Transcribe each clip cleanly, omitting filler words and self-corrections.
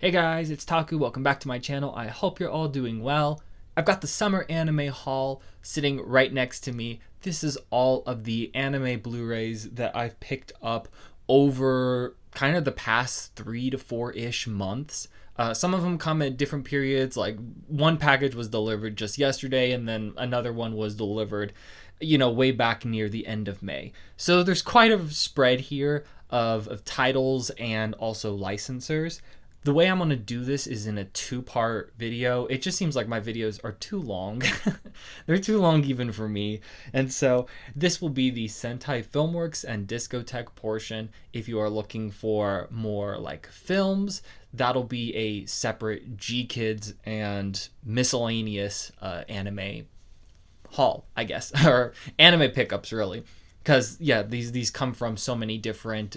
Hey guys, it's Taku. Welcome back to my channel. I hope you're all doing well. I've got the summer anime haul sitting right next to me. This is all of the anime Blu-rays that I've picked up over kind of the past 3 to 4-ish months. Some of them come at different periods, like one package was delivered just yesterday and then another one was delivered, way back near the end of May. So there's quite a spread here of titles and also licensors. The way I'm going to do this is in a 2-part video. It just seems like my videos are too long. They're too long even for me. And so this will be the Sentai Filmworks and Discotek portion. If you are looking for more like films, that'll be a separate G-Kids and miscellaneous anime haul, I guess. Or anime pickups, really. Because, yeah, these come from so many different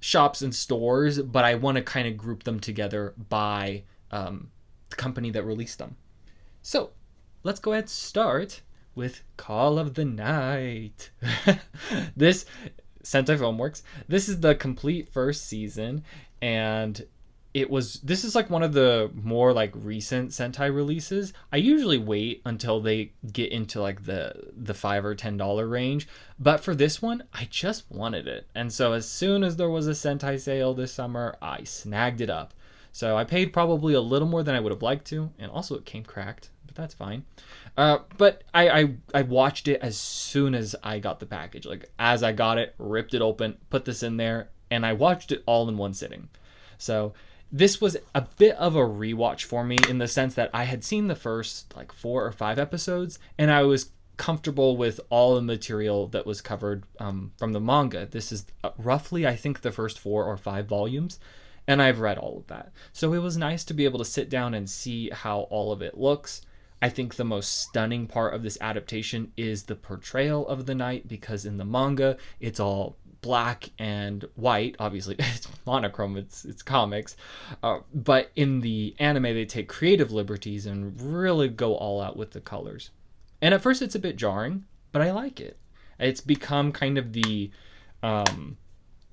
shops and stores, but I want to kind of group them together by the company that released them. So let's go ahead and start with Call of the Night. This Sentai Filmworks, this is the complete first season, and this is like one of the more like recent Sentai releases. I usually wait until they get into like the $5 or $10 range, but for this one I just wanted it, and so as soon as there was a Sentai sale this summer, I snagged it up. So I paid probably a little more than I would have liked to, and also it came cracked, but that's fine. But I watched it as soon as I got the package. Like as I got it, ripped it open, put this in there, and I watched it all in one sitting. So this was a bit of a rewatch for me in the sense that I had seen the first like 4 or 5 episodes, and I was comfortable with all the material that was covered from the manga. This is roughly, I think, the first 4 or 5 volumes, and I've read all of that. So it was nice to be able to sit down and see how all of it looks. I think the most stunning part of this adaptation is the portrayal of the night, because in the manga, it's all black and white. Obviously it's monochrome, it's comics, but in the anime they take creative liberties and really go all out with the colors. And at first it's a bit jarring, but I like it. It's become kind of the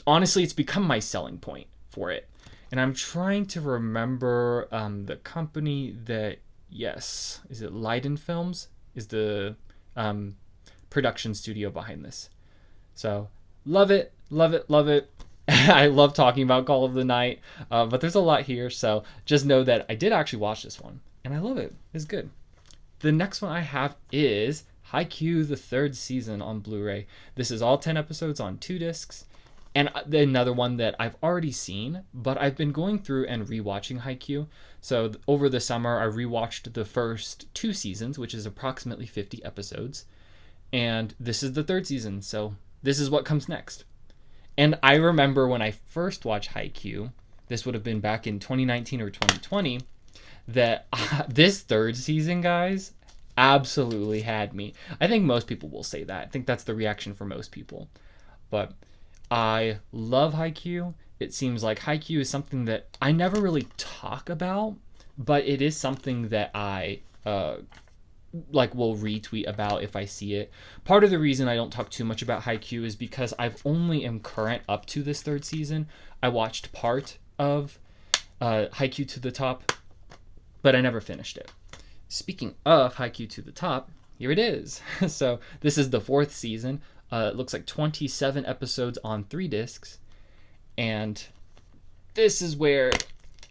honestly, it's become my selling point for it. And I'm trying to remember the company that, yes, is it Leiden Films is the production studio behind this. So love it, love it, love it. I love talking about Call of the Night, but there's a lot here, so just know that I did actually watch this one, and I love it. It's good. The next one I have is Haikyuu, the 3rd season on Blu-ray. This is all 10 episodes on 2 discs, and another one that I've already seen, but I've been going through and rewatching Haikyuu. So over the summer, I rewatched the first 2 seasons, which is approximately 50 episodes, and this is the 3rd season, so this is what comes next. And I remember when I first watched Haikyuu, this would have been back in 2019 or 2020, that this 3rd season, guys, absolutely had me. I think most people will say that. I think that's the reaction for most people. But I love Haikyuu. It seems like Haikyuu is something that I never really talk about, but it is something that I will retweet about if I see it. Part of the reason I don't talk too much about Haikyuu is because I've only am current up to this 3rd season. I watched part of Haikyuu to the Top, but I never finished it. Speaking of Haikyuu to the Top, here it is. So this is the 4th season. It looks like 27 episodes on 3 discs, and this is where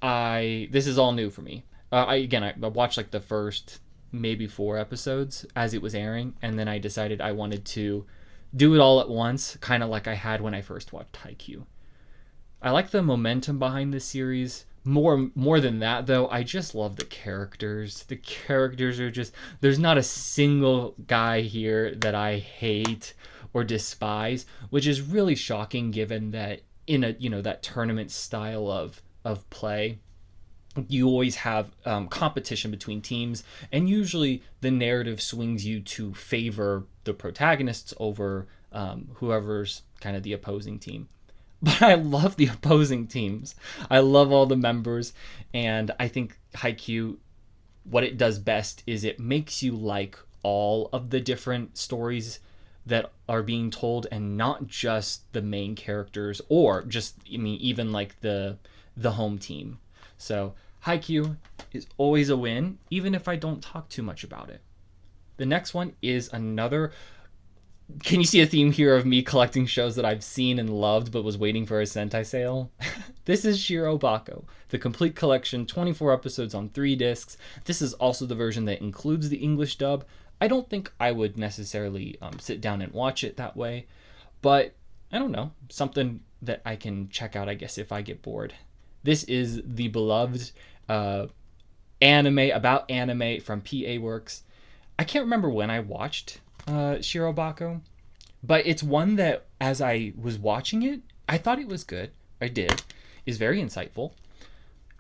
this is all new for me. I watched like the first maybe 4 episodes as it was airing, and then I decided I wanted to do it all at once, kind of like I had when I first watched Haikyuu. I like the momentum behind this series. More than that, though, I just love the characters. The characters are just, there's not a single guy here that I hate or despise, which is really shocking given that in a that tournament style of play, you always have competition between teams, and usually the narrative swings you to favor the protagonists over whoever's kind of the opposing team. But I love the opposing teams. I love all the members, and I think Haikyuu, what it does best is it makes you like all of the different stories that are being told, and not just the main characters, or just, I mean, even like the home team. So Haikyuu is always a win, even if I don't talk too much about it. The next one is another... Can you see a theme here of me collecting shows that I've seen and loved but was waiting for a Sentai sale? This is Shirobako, the complete collection, 24 episodes on 3 discs. This is also the version that includes the English dub. I don't think I would necessarily sit down and watch it that way, but I don't know, something that I can check out, I guess, if I get bored. This is the beloved anime about anime from PA Works. I can't remember when I watched Shirobako, but it's one that as I was watching it, I thought it was good. I did. It's very insightful.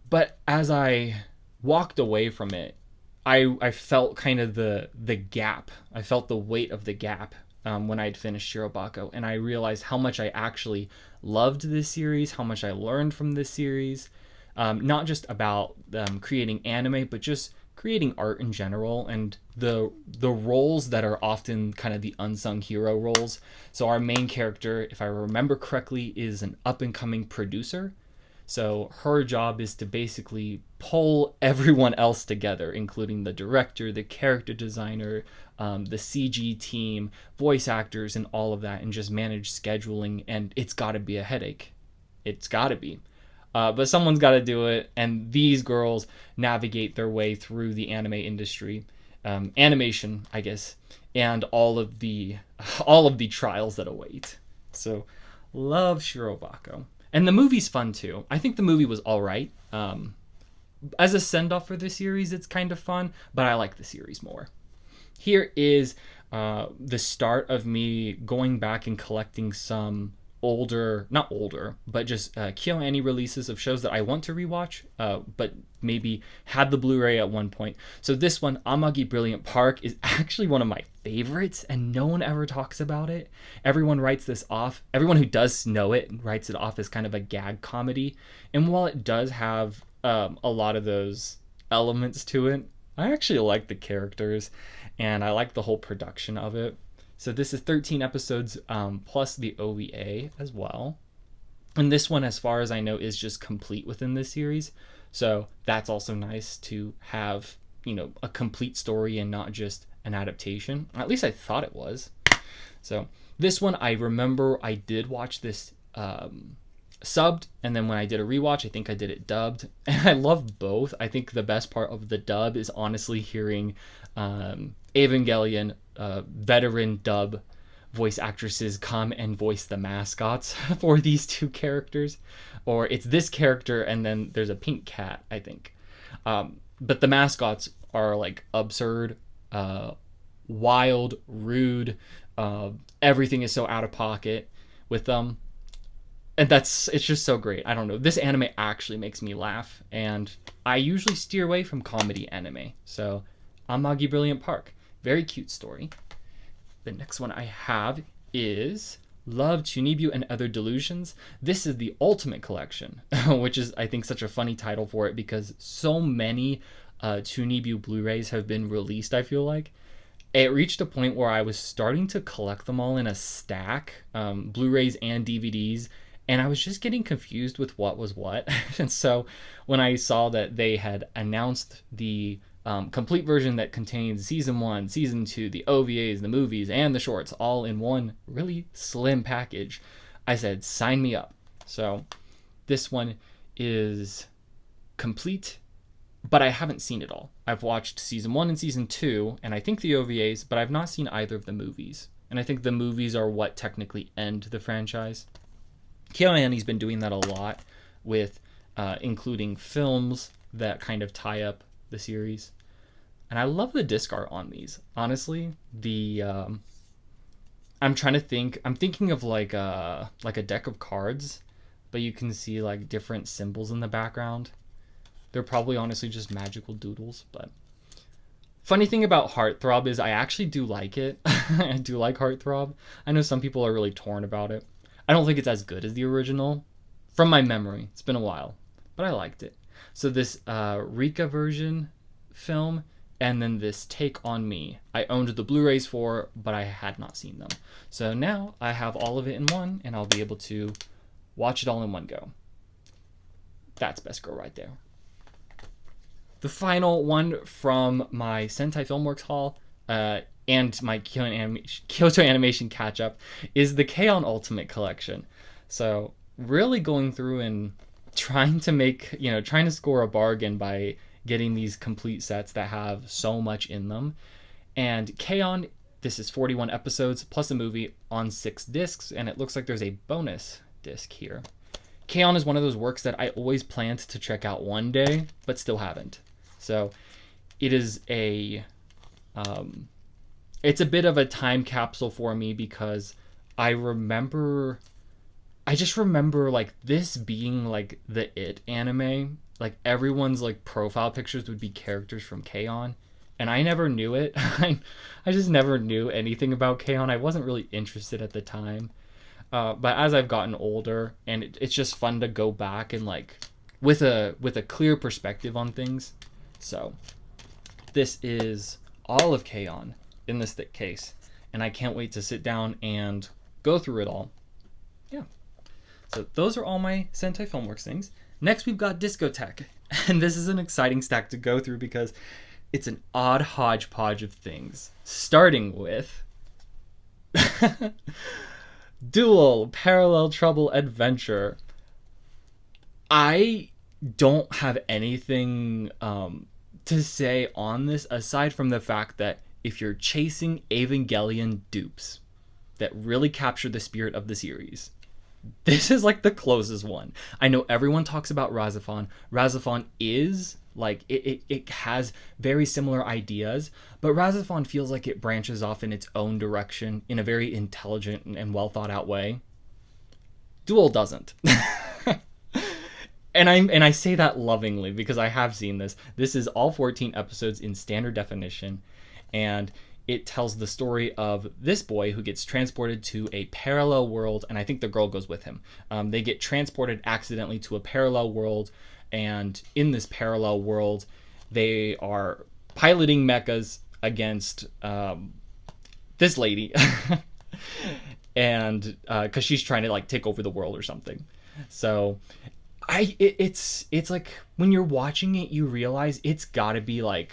But as I walked away from it, I felt kind of the gap. I felt the weight of the gap when I'd finished Shirobako, and I realized how much I actually loved this series, how much I learned from this series, not just about creating anime, but just creating art in general, and the roles that are often kind of the unsung hero roles. So our main character, if I remember correctly, is an up-and-coming producer. So her job is to basically pull everyone else together, including the director, the character designer, the CG team, voice actors, and all of that, and just manage scheduling. And it's got to be a headache. It's got to be. But someone's got to do it, and these girls navigate their way through the anime industry, animation, I guess, and all of the trials that await. So, love Shirobako. And the movie's fun too. I think the movie was all right. As a send-off for the series, it's kind of fun, but I like the series more. Here is the start of me going back and collecting some not older, but just KyoAni releases of shows that I want to rewatch, but maybe had the Blu-ray at one point. So this one, Amagi Brilliant Park, is actually one of my favorites, and no one ever talks about it. Everyone writes this off. Everyone who does know it writes it off as kind of a gag comedy. And while it does have a lot of those elements to it, I actually like the characters, and I like the whole production of it. So this is 13 episodes plus the OVA as well. And this one, as far as I know, is just complete within this series. So that's also nice to have, a complete story and not just an adaptation. At least I thought it was. So this one, I remember I did watch this subbed, and then when I did a rewatch, I think I did it dubbed. And I love both. I think the best part of the dub is honestly hearing Evangelion veteran dub voice actresses come and voice the mascots for these two characters. Or it's this character and then there's a pink cat, I think. But the mascots are like absurd, wild, rude. Everything is so out of pocket with them. And it's just so great. I don't know. This anime actually makes me laugh. And I usually steer away from comedy anime. So Amagi Brilliant Park. Very cute story. The next one I have is Love, Chunibyo, and Other Delusions. This is the Ultimate Collection, which is, I think, such a funny title for it because so many Chunibyo Blu-rays have been released, I feel like. It reached a point where I was starting to collect them all in a stack, Blu-rays and DVDs, and I was just getting confused with what was what. And so when I saw that they had announced the complete version that contains season 1, season 2, the OVAs, the movies, and the shorts all in one really slim package, I said, sign me up. So this one is complete, but I haven't seen it all. I've watched season 1 and season 2, and I think the OVAs, but I've not seen either of the movies. And I think the movies are what technically end the franchise. KyoAni's been doing that a lot with including films that kind of tie up the series. And I love the disc art on these. Honestly, I'm trying to think. I'm thinking of like a deck of cards, but you can see like different symbols in the background. They're probably honestly just magical doodles, but funny thing about Heartthrob is I actually do like it. I do like Heartthrob. I know some people are really torn about it. I don't think it's as good as the original from my memory. It's been a while, but I liked it. So this Rika version film and then this Take On Me, I owned the Blu-rays for, but I had not seen them. So now I have all of it in one, and I'll be able to watch it all in one go. That's Best Girl right there. the final one from my Sentai Filmworks haul and my Kyoto Animation catch-up is the K-On! Ultimate Collection. So really going through and trying to score a bargain by getting these complete sets that have so much in them. And K-On!, this is 41 episodes plus a movie on 6 discs, and it looks like there's a bonus disc here. K-On! Is one of those works that I always planned to check out one day, but still haven't. So it is it's a bit of a time capsule for me because I just remember like this being like the It anime. Like everyone's like profile pictures would be characters from K-On! And I never knew it. I just never knew anything about K-On! I wasn't really interested at the time. But as I've gotten older, and it's just fun to go back and like with a clear perspective on things. So this is all of K-On! In this thick case, and I can't wait to sit down and go through it all. Yeah. So those are all my Sentai Filmworks things. Next we've got Discotek, and this is an exciting stack to go through because it's an odd hodgepodge of things, starting with Dual Parallel Trouble Adventure. I don't have anything to say on this aside from the fact that if you're chasing Evangelion dupes that really capture the spirit of the series, this is like the closest one. I know everyone talks about Razafon. Razafon is like it has very similar ideas, but Razafon feels like it branches off in its own direction in a very intelligent and well thought out way. Duel doesn't. And I say that lovingly because I have seen this. This is all 14 episodes in standard definition, and it tells the story of this boy who gets transported to a parallel world, and I think the girl goes with him. They get transported accidentally to a parallel world, and in this parallel world, they are piloting mechas against this lady, and because she's trying to like take over the world or something. So it's like when you're watching it, you realize it's got to be like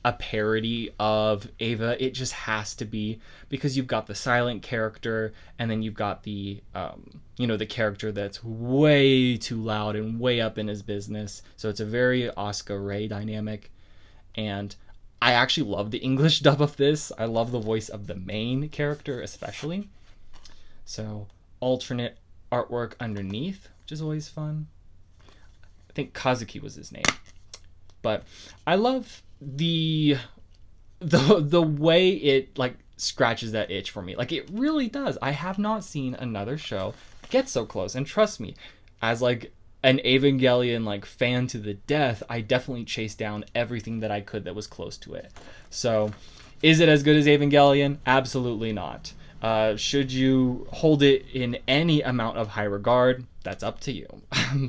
a parody of Eva. It just has to be, because you've got the silent character, and then you've got the the character that's way too loud and way up in his business. So it's a very Oscar Ray dynamic, and I actually love the English dub of this. I love the voice of the main character especially. So alternate artwork underneath, which is always fun. I think Kazuki was his name, but I love the way it like scratches that itch for me. Like it really does. I have not seen another show get so close, and trust me, as like an Evangelion like fan to the death, I definitely chased down everything that I could that was close to it. So is it as good as Evangelion? Absolutely not. Should you hold it in any amount of high regard? That's up to you.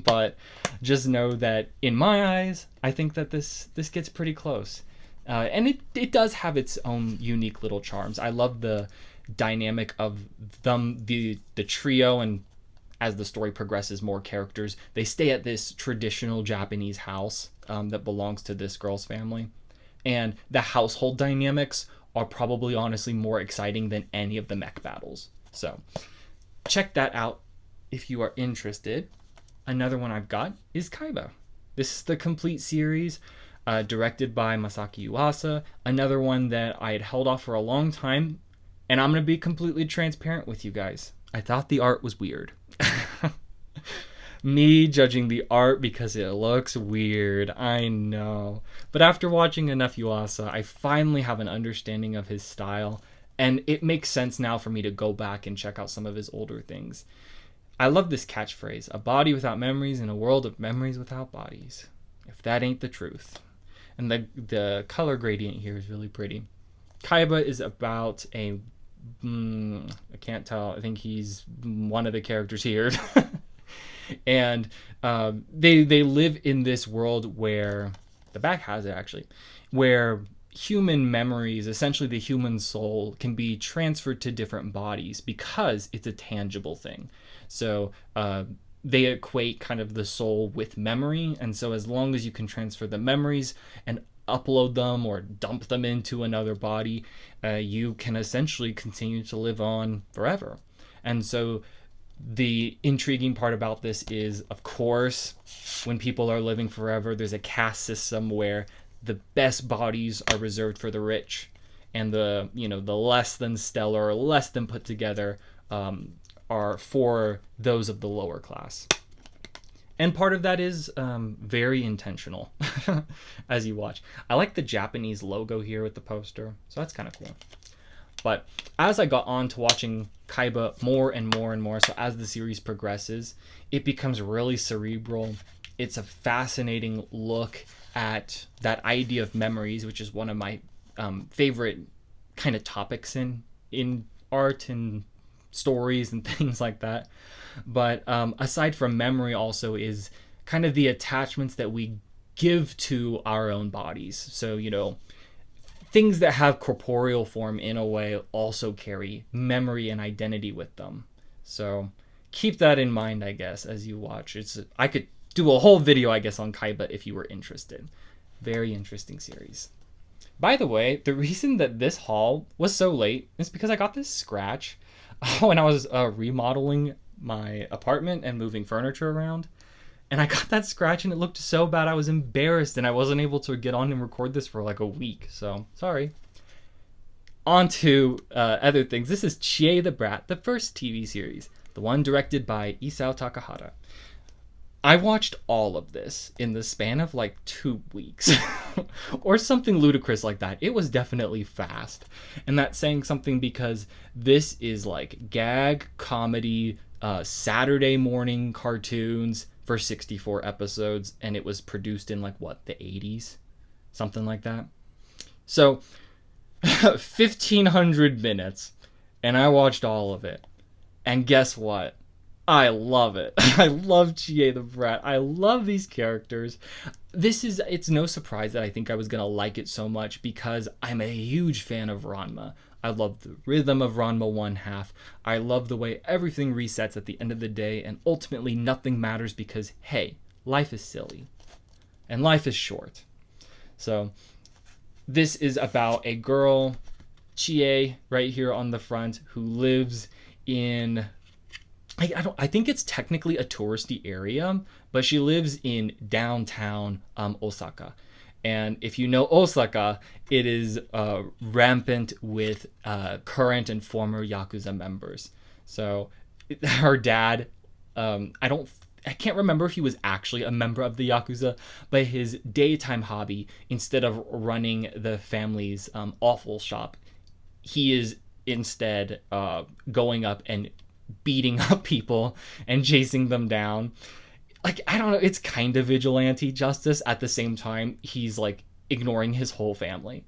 But just know that in my eyes, I think that this gets pretty close. And it does have its own unique little charms. I love the dynamic of them, the trio, and as the story progresses, more characters. They stay at this traditional Japanese house that belongs to this girl's family. And the household dynamics are probably honestly more exciting than any of the mech battles. So check that out if you are interested. Another one I've got is Kaiba. This is the complete series, directed by Masaki Yuasa. Another one that I had held off for a long time, and I'm going to be completely transparent with you guys. I thought the art was weird. Me judging the art because it looks weird, I know. But after watching enough Yuasa, I finally have an understanding of his style, and it makes sense now for me to go back and check out some of his older things. I love this catchphrase: a body without memories in a world of memories without bodies. If that ain't the truth. And the color gradient here is really pretty. Kaiba is about I can't tell, I think he's one of the characters here. And they live in this world where, the back has it actually, where human memories, essentially the human soul, can be transferred to different bodies because it's a tangible thing. So they equate kind of the soul with memory, and so as long as you can transfer the memories and upload them or dump them into another body, you can essentially continue to live on forever. And so the intriguing part about this is, of course, when people are living forever, there's a caste system where the best bodies are reserved for the rich, and the less than stellar or less than put together are for those of the lower class. And part of that is very intentional as you watch. I like the Japanese logo here with the poster, so that's kind of cool. But as I got on to watching Kaiba more and more and more, so as the series progresses, it becomes really cerebral. It's a fascinating look at that idea of memories, which is one of my favorite kind of topics in art and stories and things like that. But aside from memory, also is kind of the attachments that we give to our own bodies. So, things that have corporeal form in a way also carry memory and identity with them. So keep that in mind, I guess, as you watch. I could do a whole video, I guess, on Kaiba if you were interested. Very interesting series. By the way, the reason that this haul was so late is because I got this scratch when I was remodeling my apartment and moving furniture around. And I got that scratch and it looked so bad I was embarrassed, and I wasn't able to get on and record this for like a week. So, sorry. On to other things. This is Chie the Brat, the first TV series, the one directed by Isao Takahata. I watched all of this in the span of like 2 weeks or something ludicrous like that. It was definitely fast. And that's saying something because this is like gag, comedy, Saturday morning cartoons for 64 episodes. And it was produced in like, the 80s? Something like that. So 1,500 minutes. And I watched all of it. And guess what? I love it. I love Chie the Brat. I love these characters. It's no surprise that I think I was going to like it so much because I'm a huge fan of Ranma. I love the rhythm of Ranma 1/2. I love the way everything resets at the end of the day, and ultimately nothing matters because, hey, life is silly. And life is short. So, this is about a girl, Chie, right here on the front, who lives in... I think it's technically a touristy area, but she lives in downtown Osaka. And if you know Osaka, it is rampant with current and former Yakuza members. So her dad, I can't remember if he was actually a member of the Yakuza, but his daytime hobby, instead of running the family's offal shop, he is instead going up and beating up people and chasing them down. Like, I don't know, it's kind of vigilante justice. At the same time, he's like ignoring his whole family.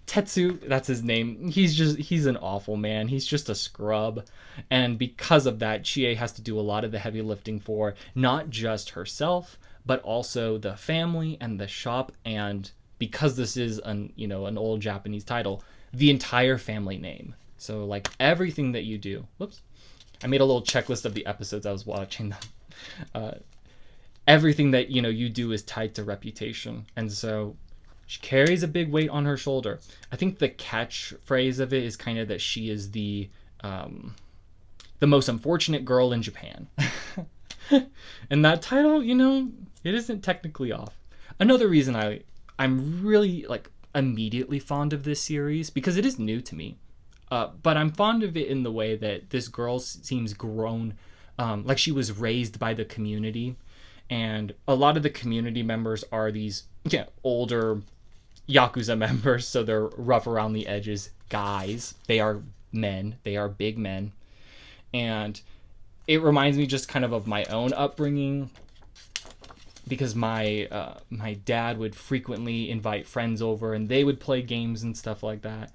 Tetsu, that's his name. He's an awful man. He's just a scrub. And because of that, Chie has to do a lot of the heavy lifting for not just herself, but also the family and the shop. And because this is an old Japanese title, the entire family name. So like everything that you do. Whoops. I made a little checklist of the episodes I was watching. Everything that you do is tied to reputation, and so she carries a big weight on her shoulder. I think the catchphrase of it is kind of that she is the most unfortunate girl in Japan. And that title, it isn't technically off. Another reason I'm really like immediately fond of this series, because it is new to me. But I'm fond of it in the way that this girl seems grown, like she was raised by the community. And a lot of the community members are these older Yakuza members, so they're rough around the edges guys. They are men. They are big men. And it reminds me just kind of my own upbringing, because my dad would frequently invite friends over and they would play games and stuff like that.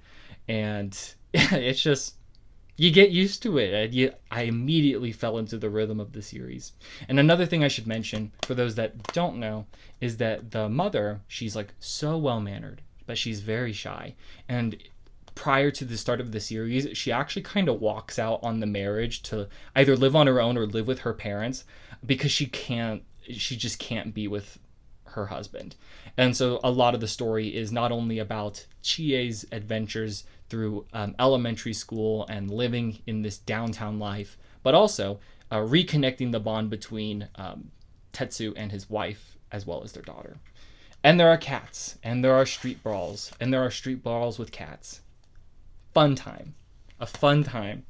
And it's just, you get used to it. I immediately fell into the rhythm of the series. And another thing I should mention, for those that don't know, is that the mother, she's like so well-mannered, but she's very shy. And prior to the start of the series, she actually kind of walks out on the marriage to either live on her own or live with her parents. because she just can't be with her husband. And so a lot of the story is not only about Chie's adventures through elementary school and living in this downtown life, but also reconnecting the bond between Tetsu and his wife, as well as their daughter. And there are cats, and there are street brawls, and there are street brawls with cats. Fun time. A fun time.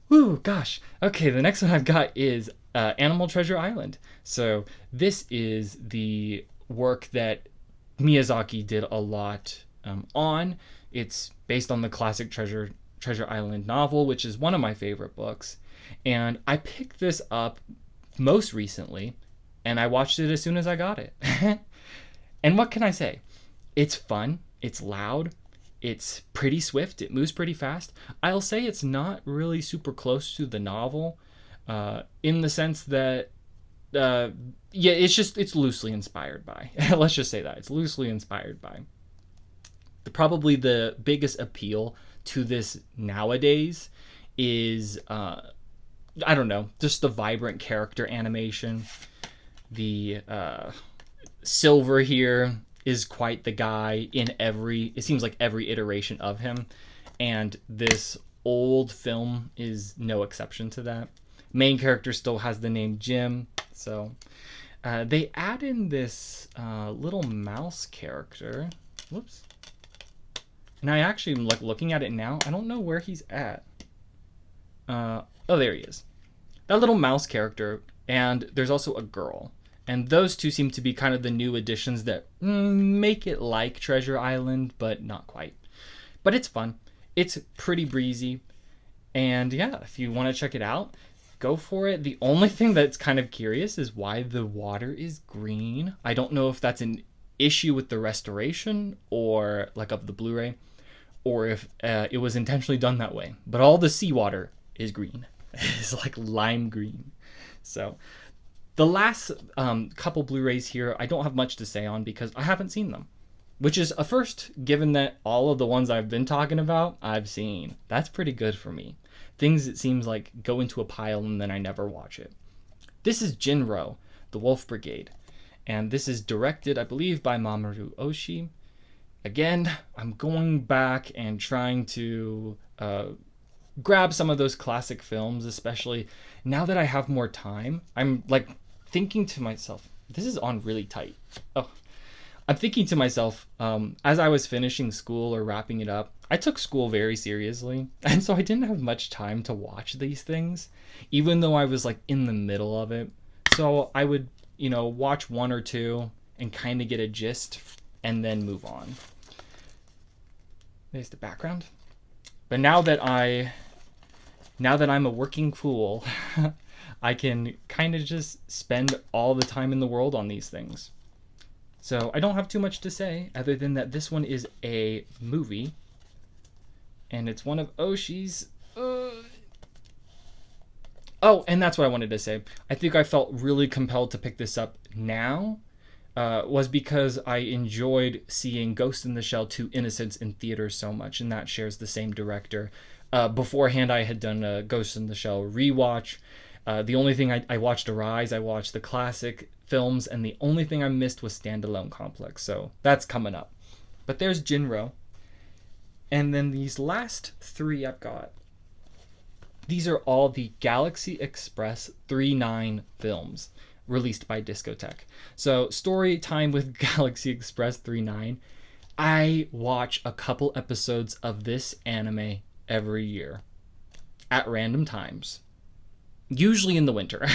Woo, gosh. Okay, the next one I've got is Animal Treasure Island. So this is the work that Miyazaki did a lot on. It's based on the classic Treasure Island novel, which is one of my favorite books. And I picked this up most recently, and I watched it as soon as I got it. And what can I say? It's fun. It's loud. It's pretty swift. It moves pretty fast. I'll say it's not really super close to the novel, in the sense that, it's loosely inspired by. Let's just say that. It's loosely inspired by. Probably the biggest appeal to this nowadays is, just the vibrant character animation. The Silver here is quite the guy in it seems like every iteration of him. And this old film is no exception to that. Main character still has the name Jim. So they add in this little mouse character. Whoops. And I actually am looking at it now. I don't know where he's at. Oh, there he is. That little mouse character. And there's also a girl. And those two seem to be kind of the new additions that make it like Treasure Island, but not quite. But it's fun. It's pretty breezy. And yeah, if you want to check it out, go for it. The only thing that's kind of curious is why the water is green. I don't know if that's an issue with the restoration or of the Blu-ray, or if it was intentionally done that way. But all the seawater is green. It's like lime green. So the last couple Blu-rays here, I don't have much to say on because I haven't seen them, which is a first, given that all of the ones I've been talking about, I've seen. That's pretty good for me. Things, it seems like, go into a pile and then I never watch it. This is Jin-Roh, the Wolf Brigade. And this is directed, I believe, by Mamoru Oshii. Again, I'm going back and trying to grab some of those classic films, especially now that I have more time. I'm thinking to myself, this is on really tight. Oh, I'm thinking to myself, as I was finishing school or wrapping it up, I took school very seriously. And so I didn't have much time to watch these things, even though I was in the middle of it. So I would, watch one or two and kind of get a gist and then move on. There's the background. But now that I'm a working fool, I can kind of just spend all the time in the world on these things. So I don't have too much to say other than that this one is a movie. And it's one of Oshii's. Oh, and that's what I wanted to say. I think I felt really compelled to pick this up now. Was because I enjoyed seeing Ghost in the Shell 2 Innocence in theaters so much. And that shares the same director. Beforehand, I had done a Ghost in the Shell rewatch. The only thing I watched Arise, I watched the classic films, and the only thing I missed was Standalone Complex. So that's coming up. But there's Jin-Roh. And then these last three I've got. These are all the Galaxy Express 39 films released by Discotek. So story time with Galaxy Express 39. I watch a couple episodes of this anime every year at random times. Usually in the winter.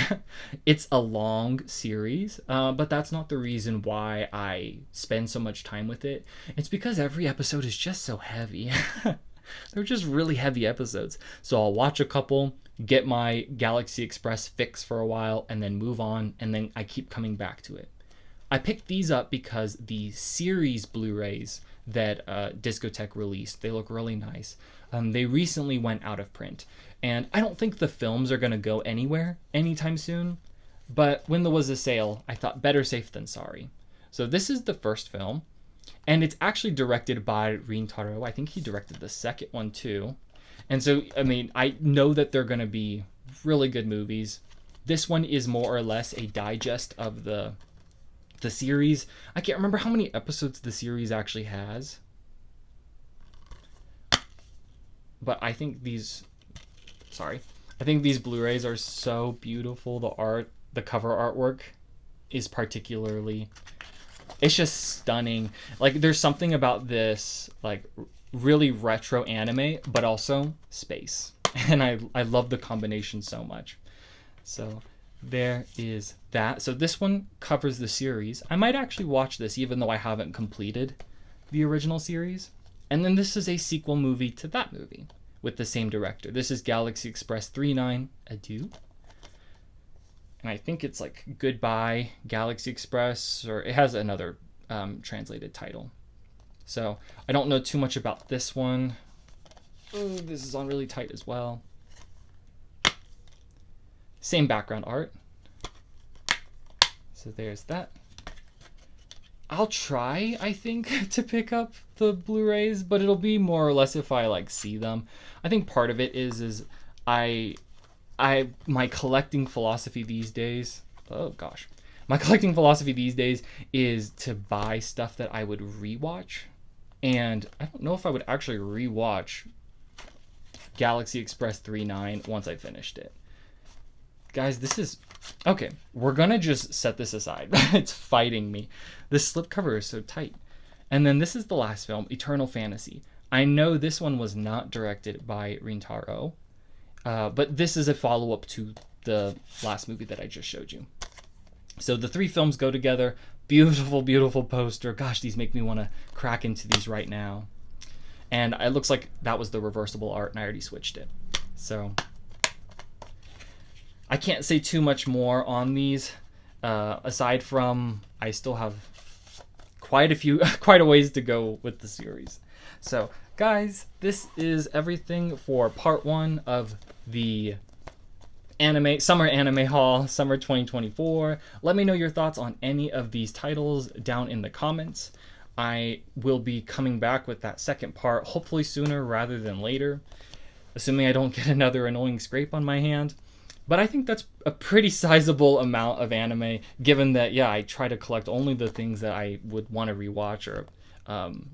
It's a long series, but that's not the reason why I spend so much time with it. It's because every episode is just so heavy. They're just really heavy episodes. So I'll watch a couple, get my Galaxy Express fix for a while, and then move on, and then I keep coming back to it. I picked these up because the series Blu-rays that Discotek released, they look really nice. They recently went out of print. And I don't think the films are going to go anywhere anytime soon. But when there was a sale, I thought better safe than sorry. So this is the first film. And it's actually directed by Rintaro. I think he directed the second one too. And so, I know that they're going to be really good movies. This one is more or less a digest of the series. I can't remember how many episodes the series actually has, but I think these Blu-rays are so beautiful. The cover artwork is particularly, it's just stunning. Like, there's something about this, like, really retro anime, but also space. And I love the combination so much. So there is that. So this one covers the series. I might actually watch this even though I haven't completed the original series. And then this is a sequel movie to that movie with the same director. This is Galaxy Express 39 Adieu. And I think it's like Goodbye Galaxy Express, or it has another translated title. So I don't know too much about this one. Ooh, this is on really tight as well. Same background art. So there's that. I'll try, I think, to pick up the Blu-rays, but it'll be more or less if I like see them. I think part of it is my collecting philosophy these days. Oh gosh. My collecting philosophy these days is to buy stuff that I would rewatch. And I don't know if I would actually rewatch Galaxy Express 39 once I finished it. Guys, this is... Okay, we're gonna just set this aside. It's fighting me. This slipcover is so tight. And then this is the last film, Eternal Fantasy. I know this one was not directed by Rintaro, but this is a follow-up to the last movie that I just showed you. So the three films go together. Beautiful, beautiful poster. Gosh, these make me want to crack into these right now. And it looks like that was the reversible art, and I already switched it. So I can't say too much more on these, aside from I still have quite a ways to go with the series. So guys, this is everything for part 1 of the summer anime haul, summer 2024. Let me know your thoughts on any of these titles down in the comments. I will be coming back with that second part, hopefully sooner rather than later, assuming I don't get another annoying scrape on my hand. But I think that's a pretty sizable amount of anime, given that, yeah, I try to collect only the things that I would want to rewatch or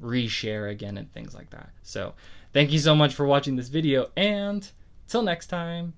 reshare again and things like that. So thank you so much for watching this video, and till next time.